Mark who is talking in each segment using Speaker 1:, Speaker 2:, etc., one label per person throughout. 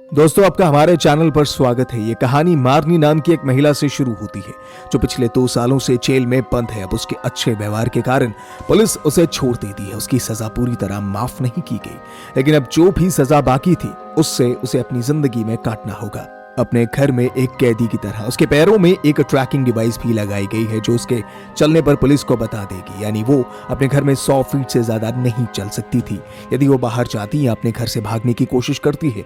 Speaker 1: दोस्तों, आपका हमारे चैनल पर स्वागत है। ये कहानी मारनी नाम की एक महिला से शुरू होती है जो पिछले 2 सालों से जेल में बंद है। अब उसके अच्छे व्यवहार के कारण पुलिस उसे छोड़ देती है। उसकी सजा पूरी तरह माफ नहीं की गई, लेकिन अब जो भी सजा बाकी थी उससे उसे अपनी जिंदगी में काटना होगा। अपने घर में एक कैदी की तरह उसके पैरों में एक ट्रैकिंग डिवाइस भी लगाई गई है जो उसके चलने पर पुलिस को बता देगी। यानी वो अपने घर में 100 फीट से ज्यादा नहीं चल सकती थी। यदि वो बाहर जाती या अपने घर से भागने की कोशिश करती है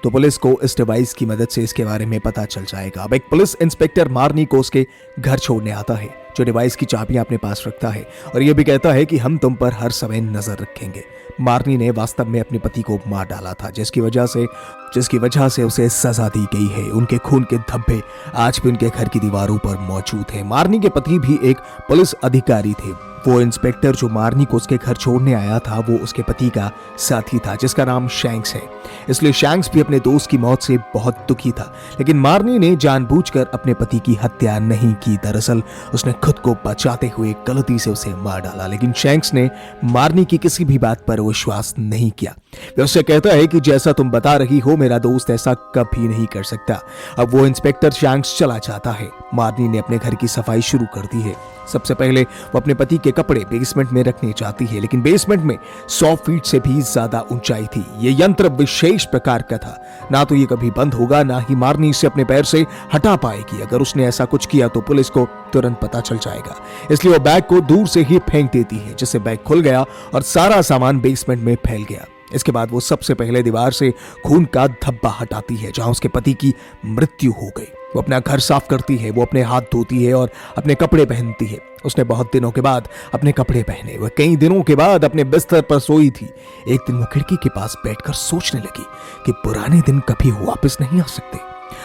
Speaker 1: तो पुलिस को इस डिवाइस की मदद से इसके बारे में पता चल जाएगा। अब एक पुलिस इंस्पेक्टर मारनी को उसके घर छोड़ने आता है, जो डिवाइस की चाबियां अपने पास रखता है और यह भी कहता है कि हम तुम पर हर समय नजर रखेंगे। मारनी ने वास्तव में अपने पति को मार डाला था, जिसकी वजह से उसे सजा दी गई है। उनके खून के धब्बे आज भी उनके घर की दीवारों पर मौजूद हैं। मारनी के पति भी एक पुलिस अधिकारी थे। वो इंस्पेक्टर जो मारनी को उसके घर छोड़ने आया था, वो उसके पति का साथी था जिसका नाम शैंक्स है। इसलिए शैंक्स भी अपने दोस्त की मौत से बहुत दुखी था, लेकिन मारनी ने जानबूझकर अपने पति की हत्या नहीं की। दरअसल उसने खुद को बचाते हुए गलती से उसे मार डाला, लेकिन शैंक्स ने मारनी की किसी भी बात पर विश्वास नहीं किया। वह उससे कहता है कि जैसा तुम बता रही हो, मेरा दोस्त ऐसा कभी नहीं कर सकता। अब वो इंस्पेक्टर शैंक्स चला जाता है। मारनी ने अपने घर की सफाई शुरू कर दी है। सबसे पहले वो अपने पति के कपड़े बेसमेंट में रखने चाहती है, लेकिन बेसमेंट में 100 फीट से भी ज्यादा ऊंचाई थी। ये यंत्र विशेष प्रकार का था, ना तो ये कभी बंद होगा, ना ही मारनी इसे अपने पैर से हटा पाएगी। अगर उसने ऐसा कुछ किया तो पुलिस को तुरंत पता चल जाएगा। इसलिए वो बैग को दूर से ही फेंक देती है, जिससे बैग खुल गया और सारा सामान बेसमेंट में फैल गया। इसके बाद वो सबसे पहले दीवार से खून का धब्बा हटाती है जहां उसके पति की मृत्यु हो गई। वो अपना घर साफ करती है, वो अपने हाथ धोती है और अपने कपड़े पहनती है। उसने बहुत दिनों के बाद अपने कपड़े पहने। वह कई दिनों के बाद अपने बिस्तर पर सोई थी। एक दिन वो खिड़की के पास बैठकर सोचने लगी कि पुराने दिन कभी वापस नहीं आ सकते।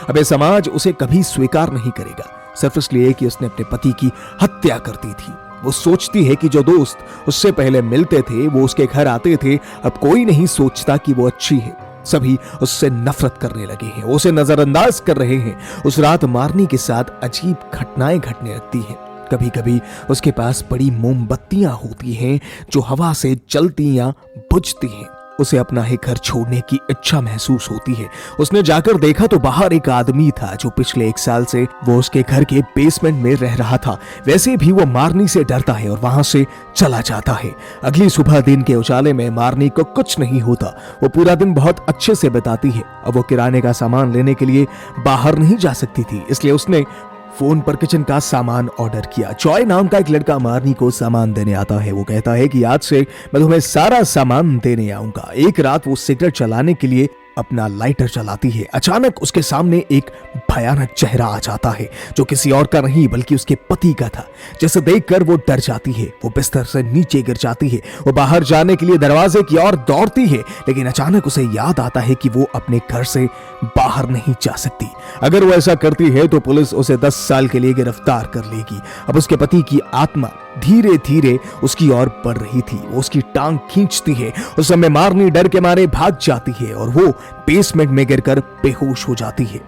Speaker 1: अब ये समाज उसे कभी स्वीकार नहीं करेगा, सिर्फ इसलिए कि उसने अपने पति की हत्या कर दी थी। वो सोचती है कि जो दोस्त उससे पहले मिलते थे, वो उसके घर आते थे, अब कोई नहीं सोचता कि वो अच्छी है। सभी उससे नफरत करने लगे हैं, वो उसे नजरअंदाज कर रहे हैं। उस रात मारनी के साथ अजीब घटनाएं घटने लगती हैं। कभी कभी उसके पास बड़ी मोमबत्तियां होती हैं जो हवा से जलती या बुझती हैं। उसे अपना ही घर छोड़ने की इच्छा महसूस होती है। उसने जाकर देखा तो बाहर एक आदमी था जो पिछले 1 साल से वो उसके घर के बेसमेंट में रह रहा था। वैसे भी वो मारनी से डरता है और वहां से चला जाता है। अगली सुबह दिन के उजाले में मारनी को कुछ नहीं होता। वो पूरा दिन बहुत अच्छे से बिताती है। अब वो किराने का सामान लेने के लिए बाहर नहीं जा सकती थी, इसलिए उसने फोन पर किचन का सामान ऑर्डर किया। जॉय नाम का एक लड़का मारनी को सामान देने आता है। वो कहता है कि आज से मैं तुम्हें सारा सामान देने आऊंगा। एक रात वो सिगरेट चलाने के लिए अपना लाइटर चलाती है। अचानक उसके सामने एक भयानक चेहरा आ जाता है जो किसी और का नहीं बल्कि उसके पति का था, जिसे देखकर वो डर जाती है। वो बिस्तर से नीचे गिर जाती है। वो बाहर जाने के लिए दरवाजे की ओर दौड़ती है, लेकिन अचानक उसे याद आता है कि वो अपने घर से बाहर नहीं जा सकती। अगर वो ऐसा करती है तो पुलिस उसे 10 साल के लिए गिरफ्तार कर लेगी। अब उसके पति की आत्मा धीरे धीरे उसकी ओर बढ़ रही थी। वो उसकी टांग खींचती है। उस समय मारनी डर के मारे भाग जाती है और वो बेसमेंट में गिरकर बेहोश हो जाती है।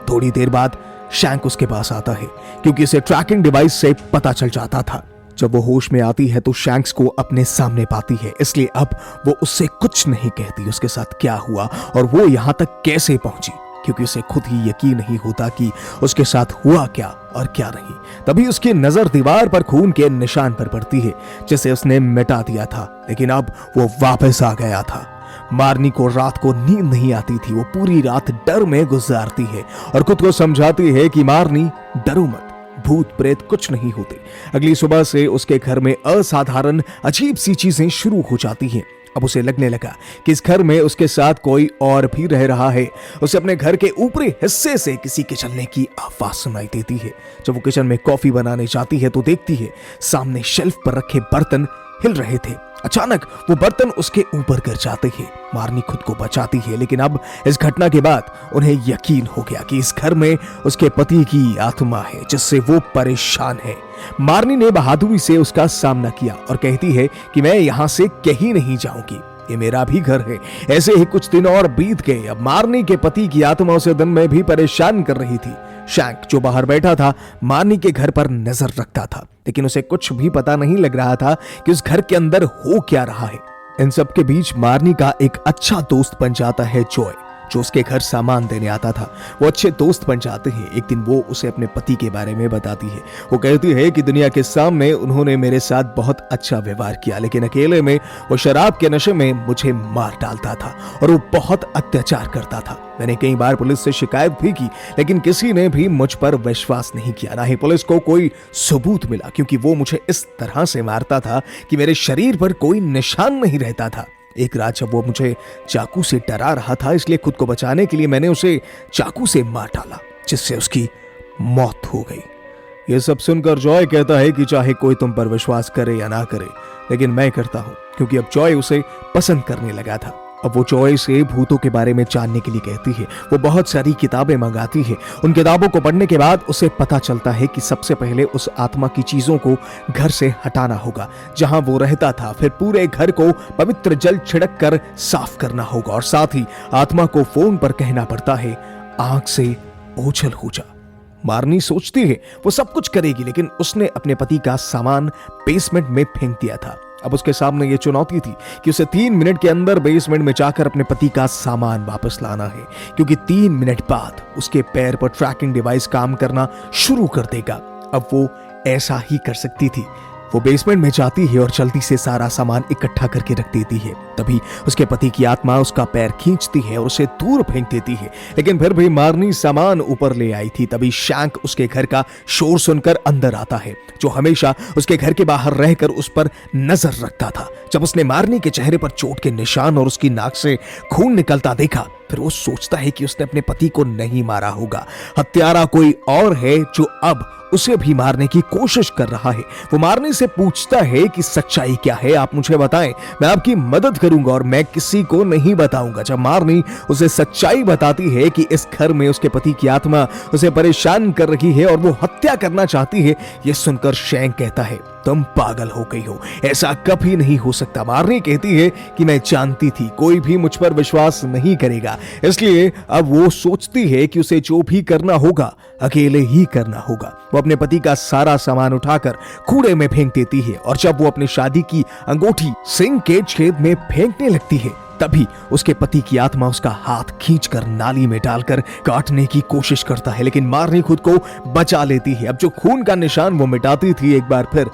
Speaker 1: थोड़ी देर बाद शैंक उसके पास आता है, क्योंकि उसे ट्रैकिंग डिवाइस से पता चल जाता था। जब वो होश में आती है तो शैंक्स को अपने सामने पाती है, इसलिए अब वो उससे कुछ नहीं कहती उसके साथ क्या हुआ और वो यहां तक कैसे पहुंची, क्योंकि उसे खुद ही यकीन नहीं होता कि उसके साथ हुआ क्या और क्या नहीं। तभी उसकी नजर दीवार पर खून के निशान पर पड़ती है, जिसे उसने मिटा दिया था, लेकिन अब वो वापस आ गया था। मारनी को रात को नींद नहीं आती थी। वो पूरी रात डर में गुजारती है और खुद को समझाती है कि मारनी डरो मत, भूत प्रेत कुछ नहीं होते। अगली सुबह से उसके घर में असाधारण अजीब सी चीजें शुरू हो जाती हैं। अब उसे लगने लगा कि इस घर में उसके साथ कोई और भी रह रहा है। उसे अपने घर के ऊपरी हिस्से से किसी के चलने की आवाज सुनाई देती है। जब वो किचन में कॉफी बनाने जाती है तो देखती है सामने शेल्फ पर रखे बर्तन हिल रहे थे। अचानक वो बर्तन उसके ऊपर गिर जाते हैं। मारनी खुद को बचाती है, लेकिन अब इस घटना के बाद उन्हें यकीन हो गया कि इस घर में उसके पति की आत्मा है, जिससे वो परेशान है। मारनी ने बहादुरी से उसका सामना किया और कहती है कि मैं यहां से कहीं नहीं जाऊंगी, ये मेरा भी घर है। ऐसे ही कुछ दिन और बीत गए। अब मारनी के पति की आत्मा उसे दिन में भी परेशान कर रही थी। शैंक जो बाहर बैठा था मारनी के घर पर नजर रखता था, लेकिन उसे कुछ भी पता नहीं लग रहा था कि उस घर के अंदर हो क्या रहा है। इन सब के बीच मारनी का एक अच्छा दोस्त बन जाता है जॉय, जो उसके घर सामान देने आता था, वो अच्छे दोस्त बन जाते हैं। एक दिन वो उसे अपने पति के बारे में बताती है। वो कहती है कि दुनिया के सामने उन्होंने मेरे साथ बहुत अच्छा व्यवहार किया, लेकिन अकेले में वो शराब के नशे में मुझे मार डालता था और वो बहुत अत्याचार करता था। मैंने कई बार पुलिस से शिकायत भी की, लेकिन किसी ने भी मुझ पर विश्वास नहीं किया, ना ही पुलिस को कोई सबूत मिला, क्योंकि वो मुझे इस तरह से मारता था कि मेरे शरीर पर कोई निशान नहीं रहता था। एक रात जब वो मुझे चाकू से डरा रहा था, इसलिए खुद को बचाने के लिए मैंने उसे चाकू से मार डाला, जिससे उसकी मौत हो गई। ये सब सुनकर जॉय कहता है कि चाहे कोई तुम पर विश्वास करे या ना करे, लेकिन मैं करता हूं, क्योंकि अब जॉय उसे पसंद करने लगा था। अब वो जॉय से भूतों के बारे में जानने के लिए कहती है। वो बहुत सारी किताबें मंगाती है। उन किताबों को पढ़ने के बाद उसे पता चलता है कि सबसे पहले उस आत्मा की चीजों को घर से हटाना होगा जहां वो रहता था। फिर पूरे घर को पवित्र जल छिड़क कर साफ करना होगा और साथ ही आत्मा को फोन पर कहना पड़ता है, आंख से ओझल हो जा। मारनी सोचती है वो सब कुछ करेगी, लेकिन उसने अपने पति का सामान बेसमेंट में फेंक दिया था। अब उसके सामने ये चुनौती थी कि उसे 3 मिनट के अंदर बेसमेंट में जाकर अपने पति का सामान वापस लाना है, क्योंकि 3 मिनट बाद उसके पैर पर ट्रैकिंग डिवाइस काम करना शुरू कर देगा। अब वो ऐसा ही कर सकती थी। वो बेसमेंट में जाती है और जल्दी से सारा सामान इकट्ठा करके रख देती है। तभी उसके पति की आत्मा उसका पैर खींचती है और उसे दूर फेंक देती है, लेकिन फिर भी मारनी सामान ऊपर ले आई थी। तभी शैंक उसके घर का शोर सुनकर अंदर आता है, जो हमेशा उसके घर के बाहर रहकर उस पर नजर रखता था। जब उसने मारनी के चेहरे पर चोट के निशान और उसकी नाक से खून निकलता देखा, फिर वो सोचता है कि उसने अपने पति को नहीं मारा होगा। हत्यारा कोई और है जो अब उसे भी मारने की कोशिश कर रहा है। वो मारनी से पूछता है कि सच्चाई क्या है, आप मुझे बताएं, मैं आपकी मदद करूंगा और मैं किसी को नहीं बताऊंगा। जब मारनी उसे सच्चाई बताती है कि इस घर में उसके पति की आत्मा उसे परेशान कर रही है और वो हत्या करना चाहती है, यह सुनकर शैंक कहता है, तुम पागल हो गई हो, ऐसा कभी नहीं हो सकता। मारनी कहती है कि मैं जानती थी कोई भी मुझ पर विश्वास नहीं करेगा, इसलिए अब वो सोचती है कि उसे जो भी करना होगा अकेले ही करना होगा। वो अपने पति का सारा सामान उठाकर कूड़े में फेंक देती है और जब वो अपनी शादी की अंगूठी सिंक के छेद में फेंकने लगती है, तभी उसके पति की आत्मा उसका हाथ खींचकर नाली में डालकर काटने की कोशिश करता है, लेकिन मारनी खुद को बचा लेती है। अब जो खून का निशान वो मिटाती थी, एक बार फिर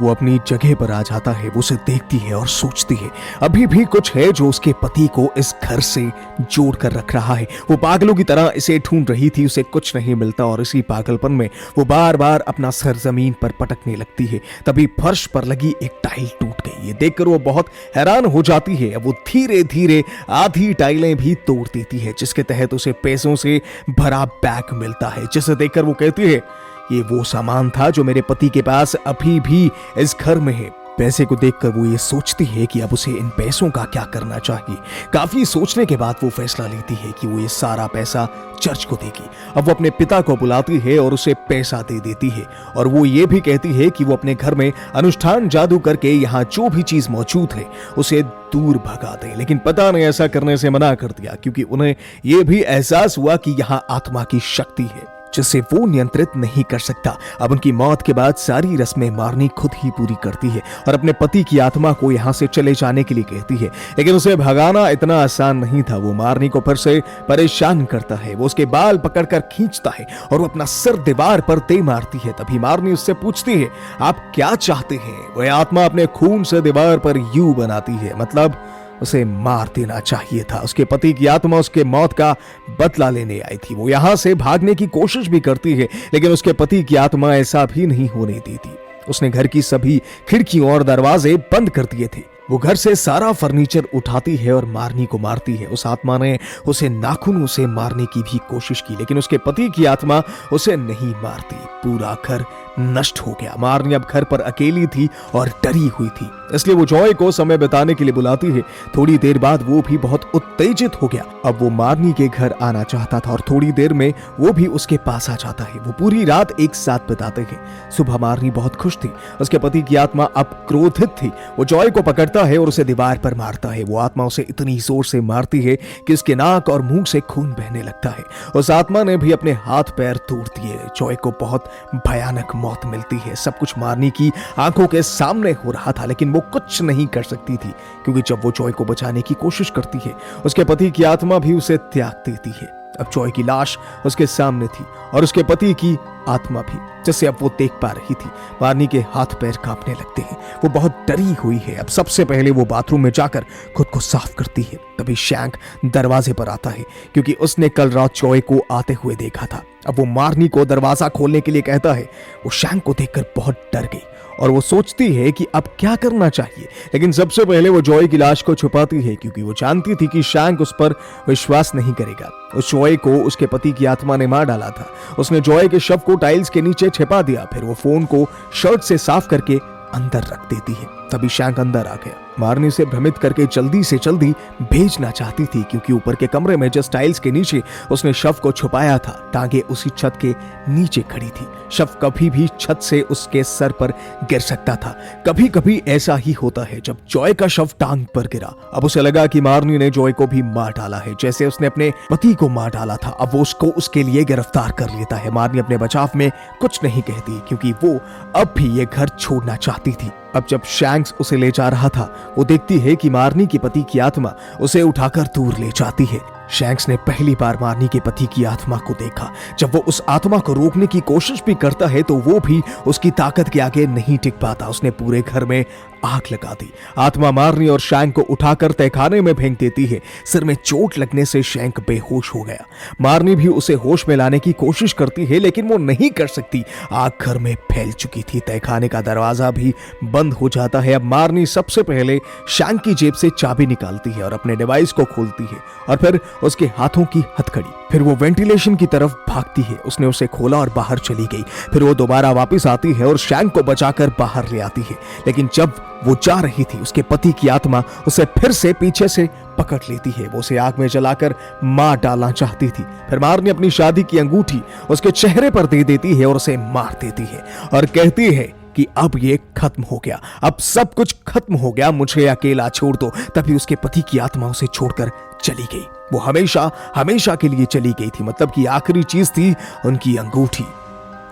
Speaker 1: वो अपनी जगह पर आ जाता है। वो उसे देखती है और सोचती है अभी भी कुछ है जो उसके पति को इस घर से जोड़ कर रख रहा है। वो पागलों की तरह इसे ढूंढ रही थी, उसे कुछ नहीं मिलता और इसी पागलपन में वो बार बार अपना सर जमीन पर पटकने लगती है। तभी फर्श पर लगी एक टाइल टूट गई। ये देखकर वो बहुत हैरान हो जाती है। अब वो धीरे धीरे आधी टाइलें भी तोड़ देती है, जिसके तहत उसे पैसों से भरा बैग मिलता है, जिसे देखकर वो कहती है, ये वो सामान था जो मेरे पति के पास अभी भी इस घर में है। पैसे को देखकर वो ये सोचती है कि अब उसे इन पैसों का क्या करना चाहिए। काफी सोचने के बाद वो फैसला लेती है कि वो ये सारा पैसा चर्च को देगी। अब वो अपने पिता को बुलाती है और उसे पैसा दे देती है और वो ये भी कहती है कि वो अपने घर में अनुष्ठान जादू करके यहाँ जो भी चीज मौजूद है उसे दूर भगा दे। लेकिन पिता ने ऐसा करने से मना कर दिया, क्योंकि उन्हें ये भी एहसास हुआ कि यहाँ आत्मा की शक्ति है जिसे वो नियंत्रित नहीं कर सकता। अब उनकी मौत के बाद सारी रस्में मारनी खुद ही पूरी करती है और अपने पति की आत्मा को यहाँ से चले जाने के लिए कहती है, लेकिन उसे भगाना इतना आसान नहीं था। वो मारनी को फिर से परेशान करता है। वो उसके बाल पकड़कर खींचता है और वो अपना सिर दीवार पर दे मारती है। तभी मारनी उससे पूछती है, आप क्या चाहते हैं? वह आत्मा अपने खून से दीवार पर यू बनाती है, मतलब उसे मार देना चाहिए था। उसके पति की आत्मा उसके मौत का बदला लेने आई थी। वो यहां से भागने की कोशिश भी करती है, लेकिन उसके पति की आत्मा ऐसा भी नहीं होने देती। उसने घर की सभी खिड़कियों और दरवाजे बंद कर दिए थे। वो घर से सारा फर्नीचर उठाती है और मारनी को मारती है। उस आत्मा ने उसे नाखूनों से मारने की भी कोशिश की, लेकिन उसके पति की आत्मा उसे नहीं मारती। पूरा घर नष्ट हो गया। मारनी अब घर पर अकेली थी और डरी हुई थी, इसलिए वो जॉय को समय बिताने के लिए बुलाती है। थोड़ी देर बाद वो भी बहुत उत्तेजित हो गया। अब वो मारनी के घर आना चाहता था और थोड़ी देर में वो भी उसके पास आ जाता है। वो पूरी रात एक साथ बिताते हैं। सुबह मारनी बहुत खुश थी। उसके पति की आत्मा अब क्रोधित थी। वो जॉय को पकड़ती आता है और उसे दीवार पर मारता है। वो आत्मा उसे इतनी जोर से मारती है कि उसके नाक और मुंह से खून बहने लगता है। उस आत्मा ने भी अपने हाथ पैर तोड़ दिए। जॉय को बहुत भयानक मौत मिलती है। सब कुछ मार्नी की आंखों के सामने हो रहा था, लेकिन वो कुछ नहीं कर सकती थी, क्योंकि जब वो जॉय को बचाने की कोशिश करती है, उसके पति की आत्मा भी उसे त्याग देती है। अब जॉय की लाश उसके सामने थी और उसके पति की आत्मा भी, जिसे अब वो देख पा रही थी। मार्नी के हाथ पैर कांपने लगते हैं। वो बहुत डरी हुई है। अब सबसे पहले वो बाथरूम में जाकर खुद को साफ करती है। तभी शैंक दरवाजे पर आता है, क्योंकि उसने कल रात जॉय को आते हुए देखा था। अब वो मार्नी को दरवाजा खोलने के लिए कहता है। वो शैंक को देखकर बहुत डर गई और वो सोचती है कि अब क्या करना चाहिए, लेकिन सबसे पहले वो जॉय की लाश को छुपाती है, क्योंकि वो जानती थी कि शैंक उस पर विश्वास नहीं करेगा। उस जॉय को उसके पति की आत्मा ने मार डाला था। उसने जॉय के शव को टाइल्स के नीचे छिपा दिया। फिर वो फोन को शर्ट से साफ करके अंदर रख देती है। तभी शैंक अंदर आ गया। मार्नी से भ्रमित करके जल्दी से जल्दी भेजना चाहती थी, क्योंकि ऊपर के कमरे में जस्ट टाइल्स के नीचे उसने शव को छुपाया था। टांगे उसी छत के नीचे खड़ी थी। शव कभी भी छत से उसके सर पर गिर सकता था। कभी कभी ऐसा ही होता है। जब जॉय का शव टांग पर गिरा, अब उसे लगा कि मार्नी ने जॉय को भी मार डाला है, जैसे उसने अपने पति को मार डाला था। अब वो उसको उसके लिए गिरफ्तार कर लेता है। मार्नी अपने बचाव में कुछ नहीं कहती, क्योंकि वो अब भी ये घर छोड़ना चाहती थी। अब जब शैंक्स उसे ले जा रहा था, वो देखती है कि मार्नी के पति की आत्मा उसे उठाकर दूर ले जाती है। शैंक्स ने पहली बार मार्नी के पति की आत्मा को देखा। जब वो उस आत्मा को रोकने की कोशिश भी करता है, तो वो भी उसकी ताकत के आगे नहीं टिक पाता। उसने पूरे घर में आग लगा दी। आत्मा मार्नी और शैंक को उठाकर तहखाने में फेंक देती है। सिर में चोट लगने से शैंक बेहोश हो गया। मार्नी भी उसे होश में लाने की कोशिश करती है, लेकिन वो नहीं कर सकती। आग घर में फैल चुकी थी। तहखाने का दरवाजा भी बंद हो जाता है। अब मार्नी सबसे पहले शैंक की जेब से चाबी निकालती है और अपने डिवाइस को खोलती है, और फिर उसके हाथों की हथकड़ी। फिर वो वेंटिलेशन की तरफ भागती है। उसने उसे खोला और बाहर चली गई। फिर वो दोबारा वापस आती है और शैंक को बचाकर बाहर ले आती है, लेकिन जब वो जा रही थी, उसके पति की आत्मा उसे फिर से पीछे से पकड़ लेती है। वो उसे आग में जलाकर मार डालना चाहती थी। फिर मार्नी अपनी शादी की अंगूठी उसके चेहरे पर दे देती है और उसे मार देती है और कहती है कि अब ये खत्म हो गया, अब सब कुछ खत्म हो गया, मुझे अकेला छोड़ दो। तभी उसके पति की आत्मा उसे छोड़कर चली गई। वो हमेशा हमेशा के लिए चली गई थी, मतलब कि आखिरी चीज थी उनकी अंगूठी।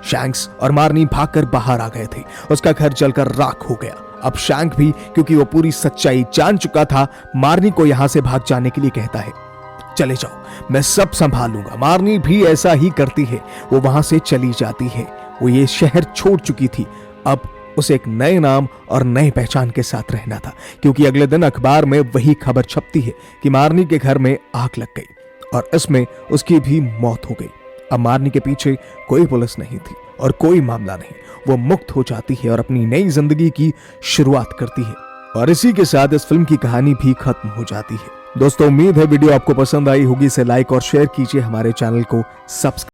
Speaker 1: शैंक्स और मार्नी भागकर बाहर आ गए थे। उसका घर जलकर राख हो गया। अब शैंक भी, क्योंकि वो पूरी सच्चाई जान चुका था, मार्नी को यहां से भाग जाने के लिए कहता है, चले जाओ, मैं सब संभाल लूंगा। मार्नी भी ऐसा ही करती है। वो वहां से चली जाती है। वो ये शहर छोड़ चुकी थी। अब उसे एक नए नाम और नए पहचान के साथ रहना था, क्योंकि अगले दिन अखबार में वही खबर छपती है कि मार्नी के घर में आग लग गई और इसमें उसकी भी मौत हो गई। अब मार्नी के पीछे कोई पुलिस नहीं थी और कोई मामला नहीं। वो मुक्त हो जाती है और अपनी नई जिंदगी की शुरुआत करती है। और इसी के साथ इस फिल्म की कहानी भी खत्म हो जाती है। दोस्तों, उम्मीद है वीडियो आपको पसंद आई होगी। इसे लाइक और शेयर कीजिए, हमारे चैनल को सब्सक्राइब